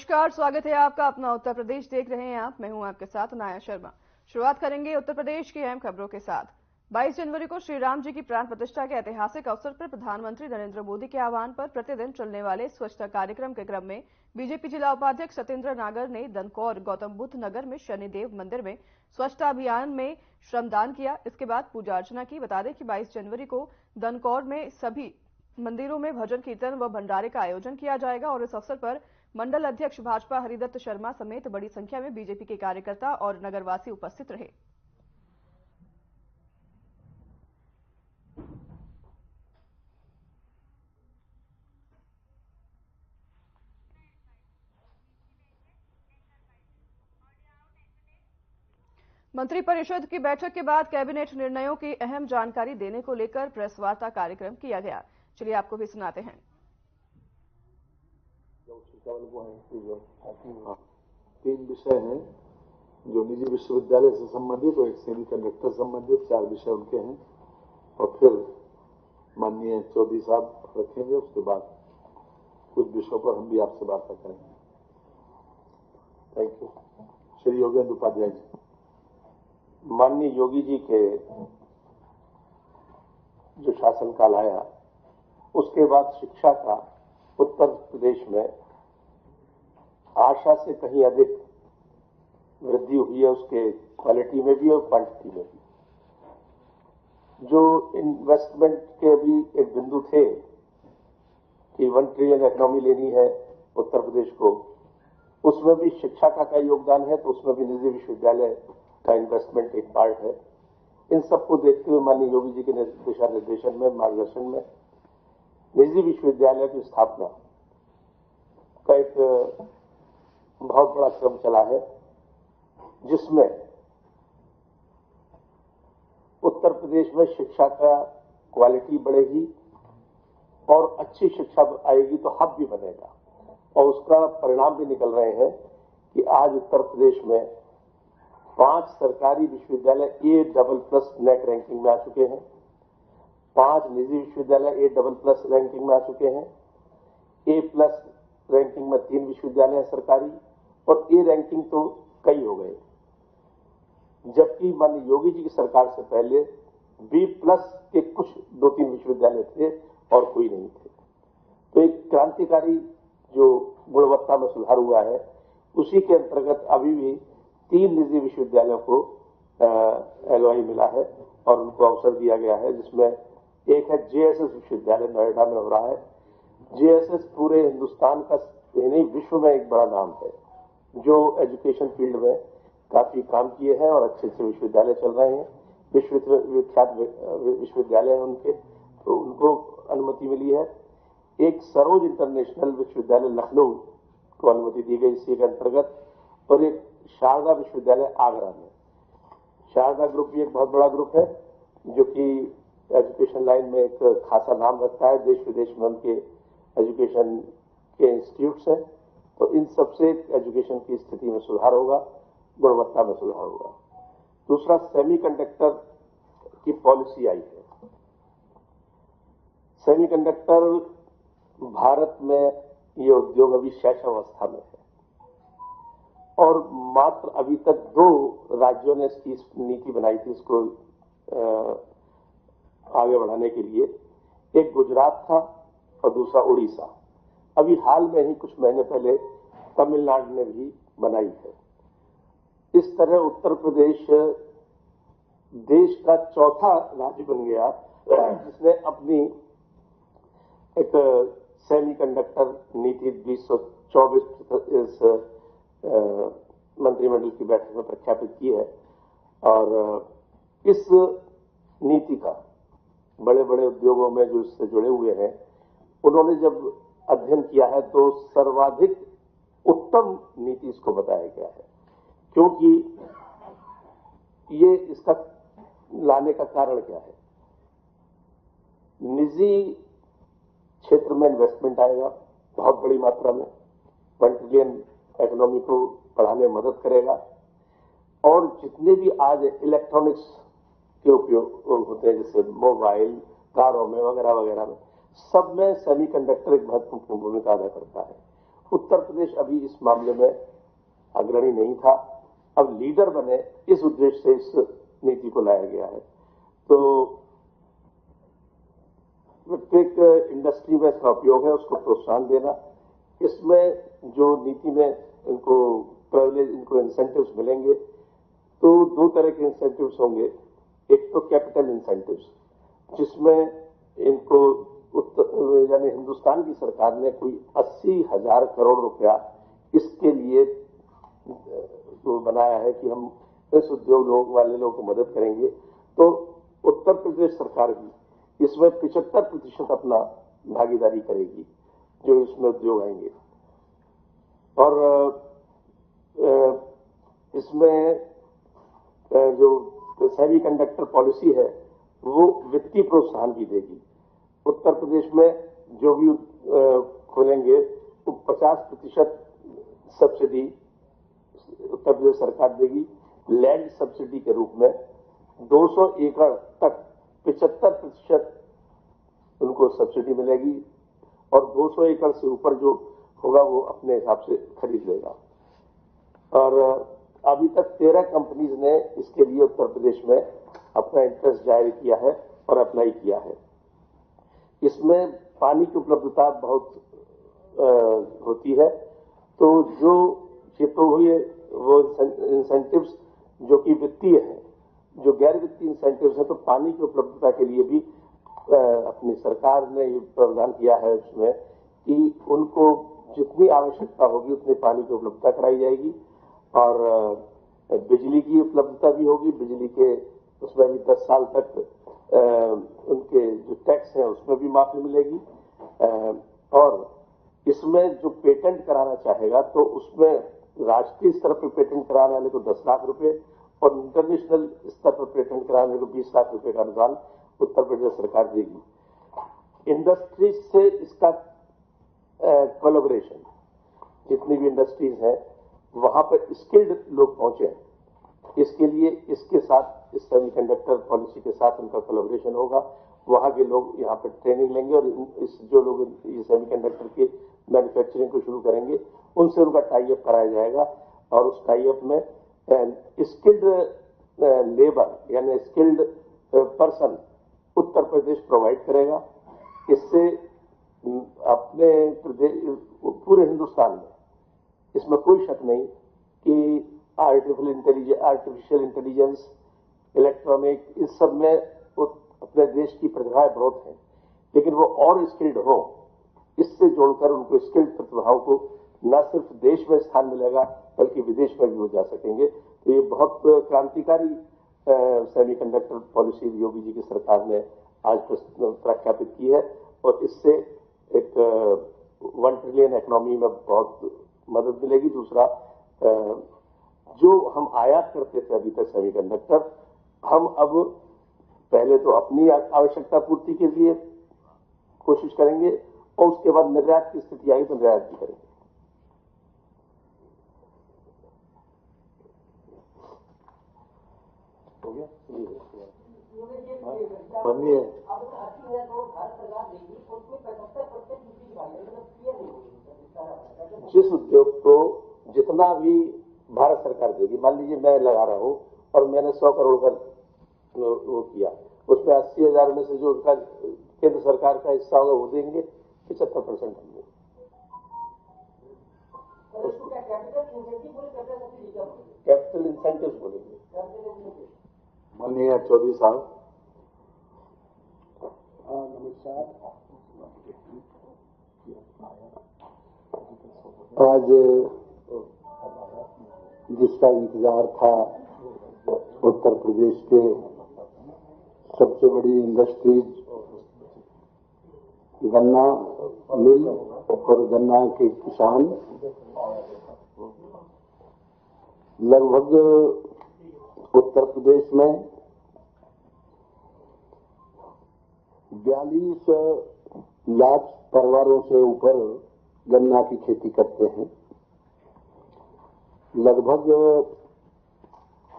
नमस्कार, स्वागत है आपका अपना उत्तर प्रदेश देख रहे हैं आप। मैं हूं आपके साथ अनाया शर्मा। शुरुआत करेंगे उत्तर प्रदेश की अहम खबरों के साथ। 22 जनवरी को श्री राम जी की प्राण प्रतिष्ठा के ऐतिहासिक अवसर पर प्रधानमंत्री नरेंद्र मोदी के आह्वान पर प्रतिदिन चलने वाले स्वच्छता कार्यक्रम के क्रम में बीजेपी जिला उपाध्यक्ष सत्येंद्र नागर ने दनकौर गौतम बुद्ध नगर में शनिदेव मंदिर में स्वच्छता अभियान में श्रमदान किया। इसके बाद पूजा अर्चना की। बता दें कि 22 जनवरी को दनकौर में सभी मंदिरों में भजन कीर्तन व भंडारे का आयोजन किया जाएगा और इस अवसर पर मंडल अध्यक्ष भाजपा हरिदत्त शर्मा समेत बड़ी संख्या में बीजेपी के कार्यकर्ता और नगरवासी उपस्थित रहे। मंत्रिपरिषद की बैठक के बाद कैबिनेट निर्णयों की अहम जानकारी देने को लेकर प्रेस वार्ता कार्यक्रम किया गया। चलिए आपको भी सुनाते हैं। तीन विषय हैं जो निजी विश्वविद्यालय से संबंधित और एक सेमीकंडक्टर संबंधित, 4 विषय उनके हैं और फिर माननीय चौधरी साहब रखेंगे। उसके बाद कुछ विषयों पर हम भी आपसे वार्ता करेंगे। Thank you. श्री योगेंद्र उपाध्याय जी। माननीय योगी जी के जो शासनकाल आया उसके बाद शिक्षा का उत्तर प्रदेश में आशा से कहीं अधिक वृद्धि हुई है, उसके क्वालिटी में भी और क्वांटिटी में भी। जो इन्वेस्टमेंट के अभी एक बिंदु थे कि 1 ट्रिलियन इकोनॉमी लेनी है उत्तर प्रदेश को, उसमें भी शिक्षा का योगदान है, तो उसमें भी निजी विश्वविद्यालय का इन्वेस्टमेंट एक पार्ट है। इन सबको देखते हुए माननीय योगी जी के दिशा निर्देशन में, मार्गदर्शन में निजी विश्वविद्यालय की स्थापना का एक बहुत बड़ा क्रम चला है, जिसमें उत्तर प्रदेश में शिक्षा का क्वालिटी बढ़ेगी और अच्छी शिक्षा आएगी तो हब भी बनेगा। और उसका परिणाम भी निकल रहे हैं कि आज उत्तर प्रदेश में 5 सरकारी विश्वविद्यालय A++ नेट रैंकिंग में आ चुके हैं, 5 निजी विश्वविद्यालय A++ रैंकिंग में आ चुके हैं, A+ रैंकिंग में 3 विश्वविद्यालय सरकारी और A रैंकिंग तो कई हो गए। जबकि माननीय योगी जी की सरकार से पहले B+ के कुछ 2-3 विश्वविद्यालय थे और कोई नहीं थे। तो एक क्रांतिकारी जो गुणवत्ता में सुधार हुआ है, उसी के अंतर्गत अभी भी 3 निजी विश्वविद्यालयों को एलओआई मिला है और उनको अवसर दिया गया है, जिसमें एक है JSS विश्वविद्यालय नोएडा में हो रहा है। JSS पूरे हिंदुस्तान का नहीं विश्व में एक बड़ा नाम है, जो एजुकेशन फील्ड में काफी काम किए हैं और अच्छे अच्छे विश्वविद्यालय चल रहे हैं, विख्यात विश्वविद्यालय हैं उनके, तो उनको अनुमति मिली है। एक सरोज इंटरनेशनल विश्वविद्यालय लखनऊ को अनुमति दी गई इसी के अंतर्गत, और एक शारदा विश्वविद्यालय आगरा में। शारदा ग्रुप भी एक बहुत बड़ा ग्रुप है जो कि एजुकेशन लाइन में एक खासा नाम रखता है, देश विदेश में उनके एजुकेशन के इंस्टीट्यूट्स हैं। तो इन सबसे एजुकेशन की स्थिति में सुधार होगा, गुणवत्ता में सुधार होगा। दूसरा, सेमीकंडक्टर की पॉलिसी आई है। सेमीकंडक्टर भारत में ये उद्योग अभी शैशवावस्था में है और मात्र अभी तक 2 राज्यों ने इसकी नीति बनाई थी इसको आगे बढ़ाने के लिए। एक गुजरात था और दूसरा उड़ीसा। अभी हाल में ही कुछ महीने पहले तमिलनाडु ने भी बनाई है। इस तरह उत्तर प्रदेश देश का चौथा राज्य बन गया जिसने अपनी एक सेमीकंडक्टर नीति 2024 मंत्रिमंडल की बैठक में प्रख्यापित की है। और इस नीति का बड़े बड़े उद्योगों में जो इससे जुड़े हुए हैं, उन्होंने जब अध्ययन किया है तो सर्वाधिक उत्तम नीति इसको बताया गया है, क्योंकि ये इसका लाने का कारण क्या है। निजी क्षेत्र में इन्वेस्टमेंट आएगा बहुत बड़ी मात्रा में, 1 ट्रिलियन इकोनॉमी को बढ़ाने में मदद करेगा। और जितने भी आज इलेक्ट्रॉनिक्स के उपयोग होते हैं, जैसे मोबाइल, कारों में वगैरह वगैरह में, सब में सेमीकंडक्टर एक महत्वपूर्ण भूमिका अदा करता है। उत्तर प्रदेश अभी इस मामले में अग्रणी नहीं था, अब लीडर बने, इस उद्देश्य से इस नीति को लाया गया है। तो प्रत्येक इंडस्ट्री में इसका उपयोग है, उसको प्रोत्साहन देना। इसमें जो नीति में इनको प्रिविलेज, इनको इंसेंटिव्स मिलेंगे, तो दो तरह के इंसेंटिव्स होंगे। एक तो कैपिटल इंसेंटिव्स, जिसमें इनको यानी हिंदुस्तान की सरकार ने कोई 80,000 करोड़ रुपया इसके लिए तो बनाया है कि हम इस उद्योग वाले लोगों को मदद करेंगे। तो उत्तर प्रदेश सरकार भी इसमें 75% अपना भागीदारी करेगी जो इसमें उद्योग आएंगे। और इसमें जो सेमीकंडक्टर पॉलिसी है वो वित्तीय प्रोत्साहन भी देगी। उत्तर प्रदेश में जो भी खोलेंगे वो 50% सब्सिडी उत्तर प्रदेश सरकार देगी। लैंड सब्सिडी के रूप में 200 एकड़ तक 75% उनको सब्सिडी मिलेगी और 200 एकड़ से ऊपर जो होगा वो अपने हिसाब से खरीद लेगा। और अभी तक 13 कंपनीज ने इसके लिए उत्तर प्रदेश में अपना इंटरेस्ट जाहिर किया है और अप्लाई किया है। इसमें पानी की उपलब्धता बहुत होती है, तो जो ये तो हुए वो इंसेंटिव्स जो कि वित्तीय है, जो गैर वित्तीय इंसेंटिव्स है, तो पानी की उपलब्धता के लिए भी अपनी सरकार ने ये प्रावधान किया है उसमें कि उनको जितनी आवश्यकता होगी उतनी पानी की उपलब्धता कराई जाएगी। और बिजली की उपलब्धता भी होगी। बिजली के उसमें भी 10 साल तक उनके जो टैक्स है उसमें भी माफी मिलेगी। और इसमें जो पेटेंट कराना चाहेगा तो उसमें राष्ट्रीय स्तर पर पेटेंट कराने वाले को 10 लाख रुपए और इंटरनेशनल स्तर पर पेटेंट कराने को 20 लाख रुपए का अनुदान उत्तर प्रदेश सरकार देगी। इंडस्ट्रीज से इसका कोलैबोरेशन, जितनी भी इंडस्ट्रीज हैं वहां पर स्किल्ड लोग पहुंचे, इसके लिए इसके साथ इस सेमीकंडक्टर पॉलिसी के साथ उनका कोलैबोरेशन होगा। वहां के लोग यहाँ पर ट्रेनिंग लेंगे और इस जो लोग ये सेमीकंडक्टर की मैन्युफैक्चरिंग को शुरू करेंगे उनसे उनका टाई अप कराया जाएगा। और उस टाई अप में स्किल्ड लेबर यानी skilled person Uttar Pradesh provide करेगा। इससे अपने प्रदेश पूरे हिंदुस्तान में इसमें कोई शक नहीं कि आर्टिफिशियल इंटेलिजेंस, इलेक्ट्रॉनिक, इस सब में अपने देश की प्रतिभाएं बहुत हैं, लेकिन वो और स्किल्ड हो, इससे जोड़कर उनको स्किल्ड प्रतिभाओं को न सिर्फ देश में स्थान मिलेगा बल्कि विदेश में भी हो जा सकेंगे। तो ये बहुत क्रांतिकारी सेमीकंडक्टर पॉलिसी योगी जी की सरकार ने आज प्रख्यापित की है और इससे एक 1 ट्रिलियन इकोनॉमी में बहुत मदद मिलेगी। दूसरा, जो हम आयात करते थे अभी तक सेमीकंडक्टर, हम अब पहले तो अपनी आवश्यकता पूर्ति के लिए कोशिश करेंगे और उसके बाद निर्यात की स्थिति आई तो निर्यात भी करेंगे। हो गया? माननीय जिस उद्योग को जितना भी भारत सरकार देगी, मान लीजिए मैं लगा रहा हूं और मैंने 100 करोड़ का वो किया, उसमें 80,000 में से जो उनका केंद्र सरकार का हिस्सा होगा वो देंगे, 75% हम देंगे। कैपिटल इंसेंटिव बोलेंगे। माननीय चौधरी साहब। नमस्कार। आज जिसका इंतजार था उत्तर प्रदेश के सबसे बड़ी इंडस्ट्रीज गन्ना मिल और गन्ना के किसान लगभग उत्तर प्रदेश में 42 लाख परिवारों से ऊपर गन्ना की खेती करते हैं। लगभग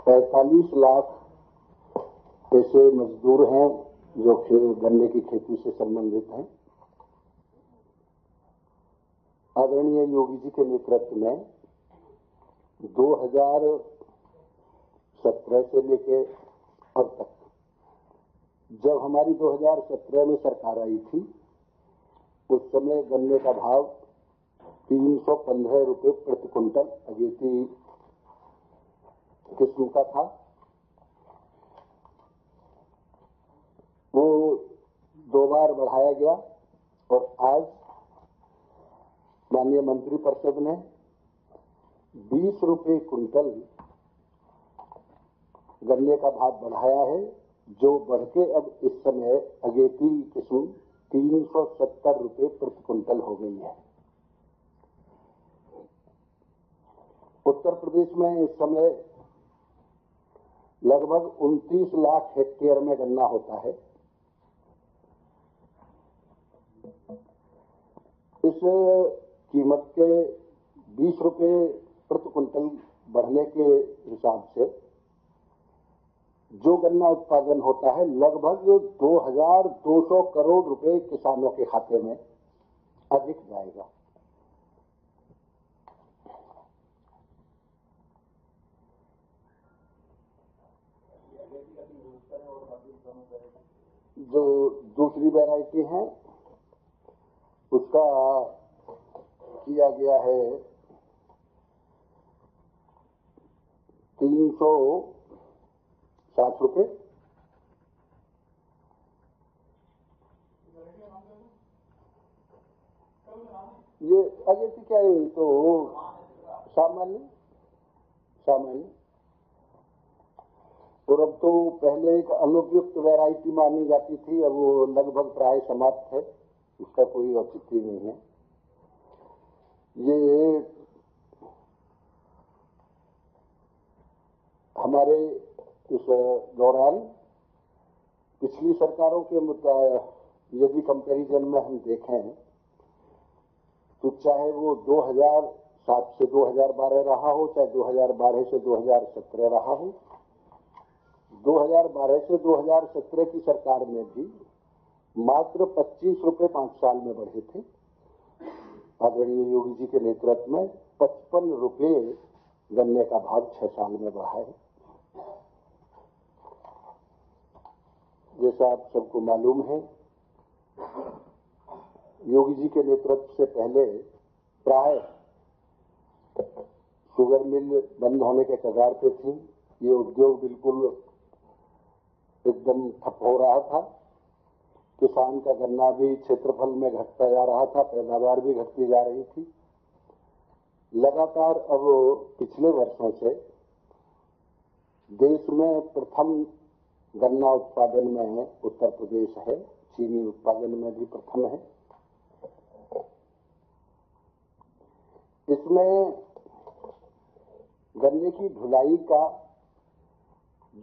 45 लाख ऐसे मजदूर हैं जो गन्ने की खेती से संबंधित हैं। अब आदरणीय योगी जी के नेतृत्व में 2017 से लेके अब तक, जब हमारी 2017 में सरकार आई थी, उस समय गन्ने का भाव 315 रुपये प्रति क्विंटल अगेती किस्म का था। वो 2 बार बढ़ाया गया और आज माननीय मंत्रिपरिषद ने 20 रुपये क्विंटल गन्ने का भाव बढ़ाया है, जो बढ़ के अब इस समय अगेती किस्म 370 रुपये प्रति क्विंटल हो गई है। उत्तर प्रदेश में इस समय लगभग 29 लाख हेक्टेयर में गन्ना होता है। इस कीमत के 20 रुपये प्रति क्विंटल बढ़ने के हिसाब से जो गन्ना उत्पादन होता है लगभग 2200 करोड़ रुपए किसानों के खाते में अधिक जाएगा। जो दूसरी वैरायटी है उसका किया गया है 360 रुपये। ये अगर क्या है तो सामान्य और अब तो पहले एक अनुपयुक्त वैरायटी मानी जाती थी, अब वो लगभग प्राय समाप्त है, उसका कोई औचित्य नहीं है। ये हमारे इस दौरान पिछली सरकारों के यदि कंपैरिजन में हम देखें तो चाहे वो 2007 से 2012 रहा हो, चाहे 2012 से 2017 रहा हो, 2012 से 2017 की सरकार में भी मात्र 25 रुपये 5 साल में बढ़े थे। आदरणीय योगी जी के नेतृत्व में 55 रुपये गन्ने का भाव 6 साल में बढ़ा है। जैसा आप सबको मालूम है, योगी जी के नेतृत्व से पहले प्राय शुगर मिल बंद होने के कगार पे थी। ये उद्योग बिल्कुल एकदम ठप हो रहा था। किसान का गन्ना भी क्षेत्रफल में घटता जा रहा था, पैदावार भी घटती जा रही थी। लगातार अब पिछले वर्षों से देश में प्रथम गन्ना उत्पादन में उत्तर प्रदेश है, चीनी उत्पादन में भी प्रथम है। इसमें गन्ने की ढुलाई का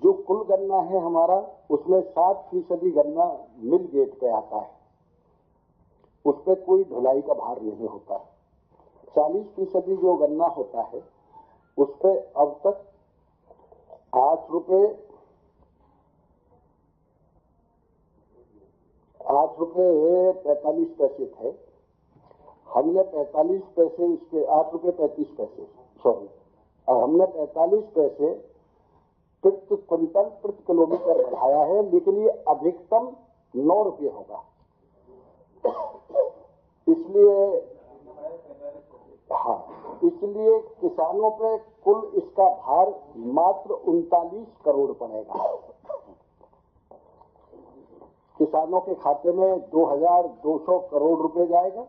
जो कुल गन्ना है हमारा, उसमें 60% गन्ना मिल गेट पे आता है, उस पर कोई ढुलाई का भार नहीं होता। 40% जो गन्ना होता है उस पर अब तक 8 रुपये 45 पैसे थे। हमने 45 पैसे इसके 8 रुपये 35 पैसे सॉरी और हमने 45 पैसे प्रति क्विंटल प्रति किलोमीटर बढ़ाया है, लेकिन ये अधिकतम 9 रुपये होगा। इसलिए किसानों पे कुल इसका भार मात्र 39 करोड़ पड़ेगा। किसानों के खाते में 2200 करोड़ रुपए जाएगा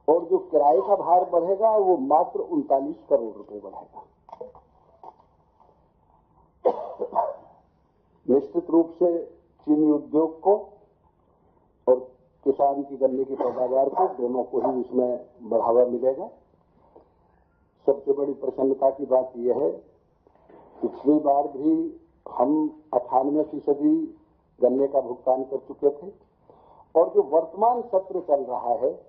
और जो किराए का भार बढ़ेगा वो मात्र 39 करोड़ रुपए बढ़ेगा। निश्चित रूप से चीनी उद्योग को और किसान की गन्ने की पैदावार को, दोनों को ही इसमें बढ़ावा मिलेगा। सबसे बड़ी प्रसन्नता की बात यह है, पिछली बार भी हम 98% गन्ने का भुगतान कर चुके थे और जो वर्तमान सत्र चल रहा है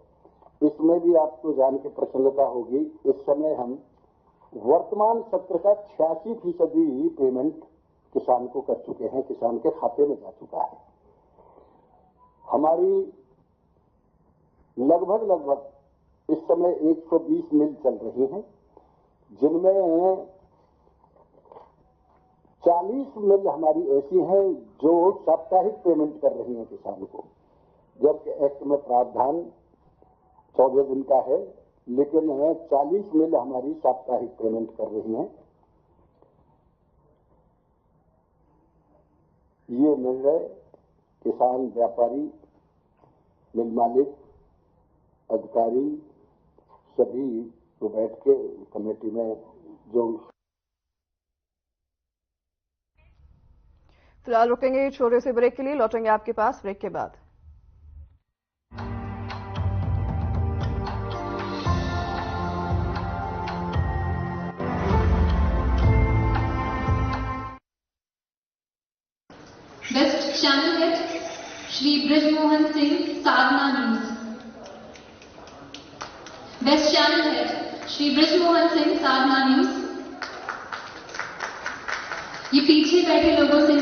इसमें भी आपको जान के प्रसन्नता होगी। इस समय हम वर्तमान सत्र का 86% पेमेंट किसान को कर चुके हैं, किसान के खाते में जा चुका है। हमारी लगभग इस समय 120 मिल चल रही हैं, जिनमें 40 मिल हमारी ऐसी हैं जो साप्ताहिक पेमेंट कर रही हैं किसान को, जबकि एक्ट में प्रावधान 14 दिन का है, लेकिन 40 मिल हमारी साप्ताहिक पेमेंट कर रही हैं। ये निर्णय किसान, व्यापारी, मिल मालिक, अधिकारी सभी को बैठ के कमेटी में जो फिलहाल रुकेंगे छोटे से ब्रेक के लिए, लौटेंगे आपके पास ब्रेक के बाद। West channel head Shri Brajmohan Singh, Sadhna news. West channel head Shri Brajmohan Singh, Sadhna news. ये पीछे बैठे लोगों से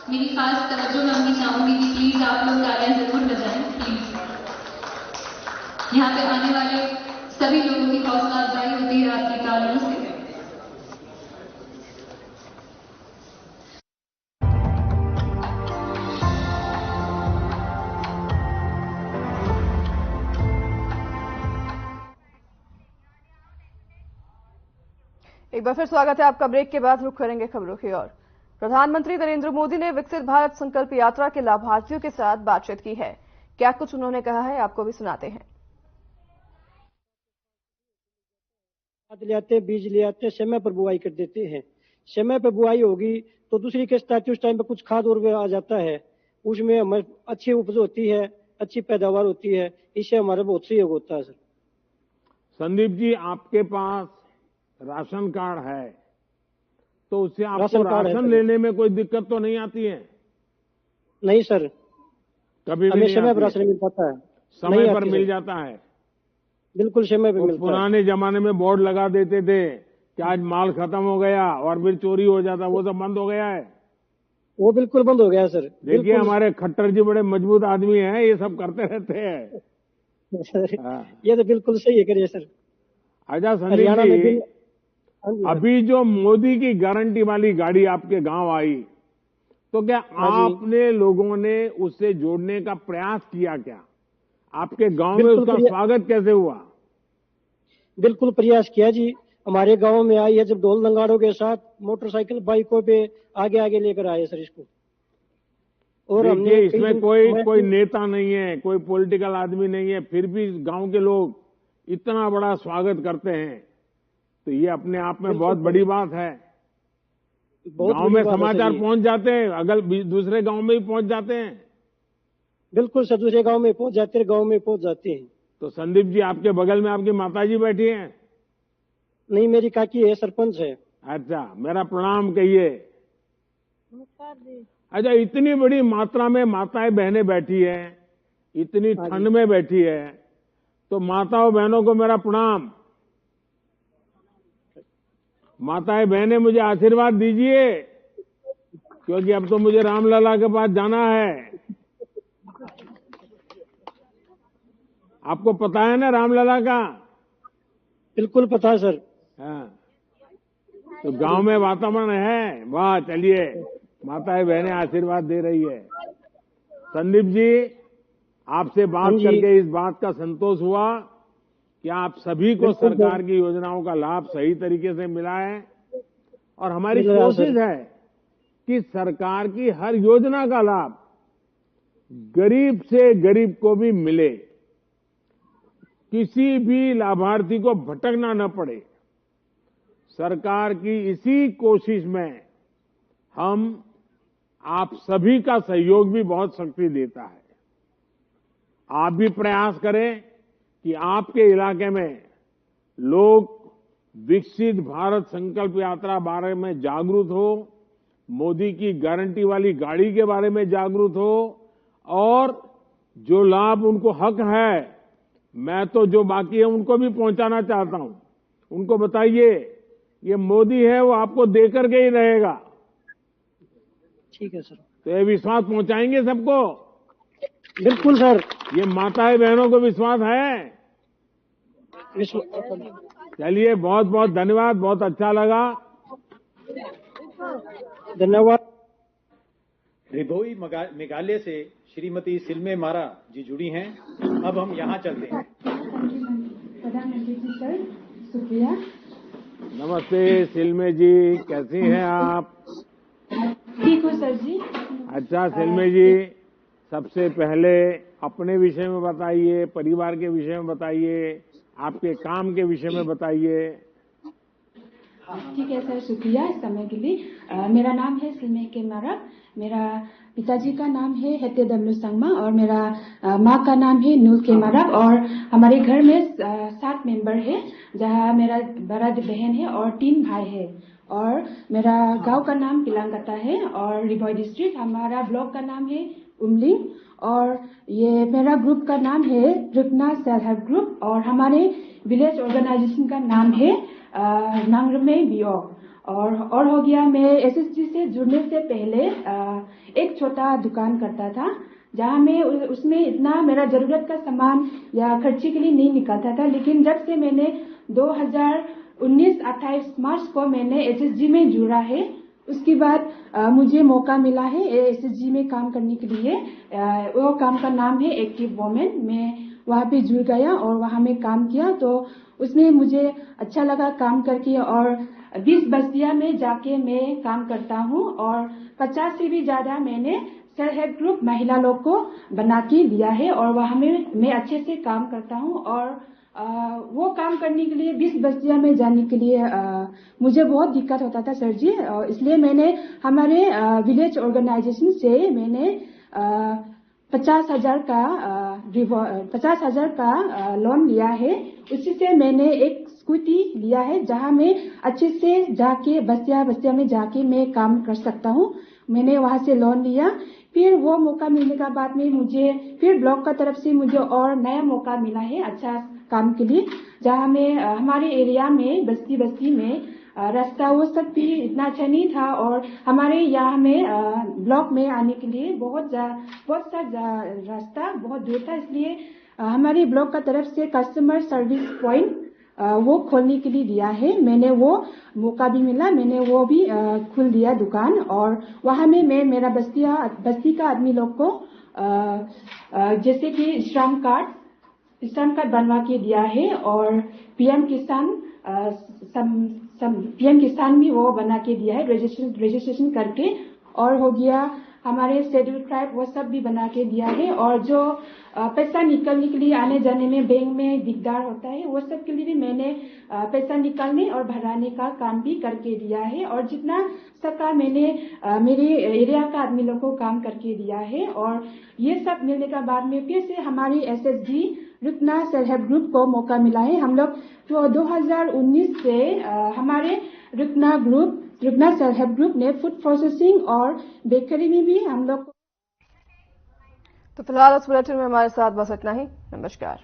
मेरी खास तवज्जो मांगनी चाहूंगी कि प्लीज आप लोग तालियां जरूर बजाएं, प्लीज। यहाँ पे आने वाले सभी लोगों की हौसला अफजाई होती है आपकी तालियों से। एक बार फिर स्वागत है आपका। ब्रेक के बाद रुख करेंगे खबरों की ओर। प्रधानमंत्री नरेंद्र मोदी ने विकसित भारत संकल्प यात्रा के लाभार्थियों के साथ बातचीत की है। क्या कुछ उन्होंने कहा है, आपको भी सुनाते हैं। खाद ले आते, बीज ले आते, समय पर बुआई कर देते हैं। समय पर बुआई होगी तो दूसरी किस्त आती है, उस टाइम पर कुछ खाद और आ जाता है, उसमें हमें अच्छी उपज होती है, अच्छी पैदावार होती है, इससे हमारा बहुत सहयोग होता है। सर संदीप जी, आपके पास राशन कार्ड है तो उससे आपको राशन लेने में कोई दिक्कत तो नहीं आती है? नहीं सर, कभी भी हमें नहीं समय पर राशन मिल पाता है, समय पर मिल जाता है। बिल्कुल समय पर मिलता है। पुराने जमाने में बोर्ड लगा देते थे कि आज माल खत्म हो गया और फिर चोरी हो जाता, वो सब बंद हो गया है। वो बिल्कुल बंद हो गया सर। देखिए हमारे खट्टर जी बड़े मजबूत आदमी हैं, ये सब करते रहते हैं। ये तो बिल्कुल सही है, करिए सर। अच्छा संदीप जी, अभी जो मोदी की गारंटी वाली गाड़ी आपके गांव आई, तो क्या आपने लोगों ने उससे जोड़ने का प्रयास किया? क्या आपके गांव में उसका स्वागत कैसे हुआ? बिल्कुल प्रयास किया जी। हमारे गांव में आई है जब ढोल नगाड़ों के साथ, मोटरसाइकिल बाइकों पे आगे आगे लेकर आए सर इसको। और हमने इसमें कोई नेता नहीं है, कोई पॉलिटिकल आदमी नहीं है, फिर भी गांव के लोग इतना बड़ा स्वागत करते हैं, तो ये अपने आप में बहुत बड़ी बात है। गांव में समाचार पहुंच जाते हैं, अगर दूसरे गांव में भी पहुंच जाते हैं। बिल्कुल सर, दूसरे गांव में पहुंच जाते हैं, गांव में पहुंच जाते हैं। तो संदीप जी, आपके बगल में आपकी माताजी बैठी हैं? नहीं, मेरी काकी है, सरपंच है। अच्छा, मेरा प्रणाम कहिए। नमस्कार जी। अच्छा, इतनी बड़ी मात्रा में माताएं बहनें बैठी हैं, इतनी ठंड में बैठी है, तो माताओं बहनों को मेरा प्रणाम। माताएं बहनें मुझे आशीर्वाद दीजिए, क्योंकि अब तो मुझे रामलला के पास जाना है। आपको पता है ना रामलला का? बिल्कुल पता है सर। हाँ, तो गांव में वातावरण है। वाह, चलिए, माताएं बहनें आशीर्वाद दे रही है। संदीप जी, आपसे बात करके इस बात का संतोष हुआ कि आप सभी को सरकार की योजनाओं का लाभ सही तरीके से मिला है, और हमारी कोशिश है कि सरकार की हर योजना का लाभ गरीब से गरीब को भी मिले, किसी भी लाभार्थी को भटकना न पड़े। सरकार की इसी कोशिश में हम आप सभी का सहयोग भी बहुत शक्ति देता है। आप भी प्रयास करें कि आपके इलाके में लोग विकसित भारत संकल्प यात्रा बारे में जागरूक हो, मोदी की गारंटी वाली गाड़ी के बारे में जागरूक हो, और जो लाभ उनको हक है, मैं तो जो बाकी है उनको भी पहुंचाना चाहता हूं। उनको बताइए, ये मोदी है वो आपको देकर के ही रहेगा। ठीक है सर। तो ये विश्वास पहुंचाएंगे सबको? बिल्कुल सर। ये माताएं बहनों को विश्वास है? चलिए, बहुत बहुत धन्यवाद, बहुत अच्छा लगा। धन्यवाद। रिभोई मेघालय से श्रीमती सिलमे मारा जी जुड़ी हैं। अब हम यहाँ चलते हैं। प्रधानमंत्री जी सर, शुक्रिया। नमस्ते सिलमे जी, कैसी हैं आप? ठीक हो सर जी। अच्छा सिलमे जी, सबसे पहले अपने विषय में बताइए, परिवार के विषय में बताइए, आपके काम के विषय में बताइए। ठीक है सर, शुक्रिया इस समय के लिए। मेरा नाम है सिलमे के मारा। मेरा पिताजी का नाम है हेते दमलू संगमा और मेरा माँ का नाम है नूल के मारा। और हमारे घर में 7 मेंबर है, जहाँ मेरा बड़ा बहन है और 3 भाई है। और मेरा गांव का नाम पिलांगता है और रिभोई डिस्ट्रिक्ट। हमारा ब्लॉक का नाम है उमलिंग और ये मेरा ग्रुप का नाम है रुकना सेल्फ हेल्प ग्रुप और हमारे विलेज ऑर्गेनाइजेशन का नाम है नांगरमे बीओ। और हो गया, मैं एसएसजी से जुड़ने से पहले एक छोटा दुकान करता था, जहाँ मैं उसमें इतना मेरा जरूरत का सामान या खर्चे के लिए नहीं निकालता था। लेकिन जब से मैंने 2019-28 मार्च को मैंने एसएसजी में जुड़ा है, उसके बाद मुझे मौका मिला है एसएसजी में काम करने के लिए। वो काम का नाम है एक्टिव वोमेन। मैं वहाँ पे जुड़ गया और वहाँ में काम किया, तो उसमें मुझे अच्छा लगा काम करके। और 20 बस्तियां में जाके मैं काम करता हूँ और 50 से भी ज्यादा मैंने सेल्फ हेल्प ग्रुप महिला लोग को बना के दिया है और वहाँ में मैं अच्छे से काम करता हूँ। और वो काम करने के लिए 20 बस्तियां में जाने के लिए मुझे बहुत दिक्कत होता था सर जी। इसलिए मैंने हमारे विलेज ऑर्गेनाइजेशन से मैंने 50,000 का लोन लिया है। उसी से मैंने एक स्कूटी लिया है, जहां मैं अच्छे से जाके बस्तिया में जाके मैं काम कर सकता हूं। मैंने वहां से लोन लिया। फिर वो मौका मिलने का बाद में मुझे फिर ब्लॉक का तरफ से मुझे और नया मौका मिला है अच्छा काम के लिए, जहां मैं हमारे एरिया में बस्ती में रास्ता वो सब भी इतना अच्छा नहीं था और हमारे यहाँ में ब्लॉक में आने के लिए बहुत सा रास्ता बहुत दूर था। इसलिए हमारे ब्लॉक का तरफ से कस्टमर सर्विस पॉइंट वो खोलने के लिए दिया है। मैंने वो मौका भी मिला, मैंने वो भी खोल दिया दुकान। और वहाँ में मैं मेरा बस्ती का आदमी लोग को जैसे कि श्रम कार्ड बनवा के दिया है और पीएम किसान भी वो बना के दिया है रजिस्ट्रेशन करके। और हो गया हमारे शेड्यूल ट्राइब वो सब भी बना के दिया है। और जो पैसा निकलने के लिए आने जाने में बैंक में दिकदार होता है, वो सब के लिए भी मैंने पैसा निकालने और भराने का काम भी करके दिया है। और जितना सका मैंने मेरे एरिया का आदमी लोग को काम करके दिया है। और ये सब मिलने का बाद में फिर से हमारी एसएसजी रुकना सेल्फ हेल्प ग्रुप को मौका मिला है। हम लोग तो 2019 से हमारे रुकना सेल्फ हेल्प ग्रुप ने फूड प्रोसेसिंग और बेकरी में भी हम लोग। तो फिलहाल इस बुलेटिन में हमारे साथ बस इतना ही। नमस्कार।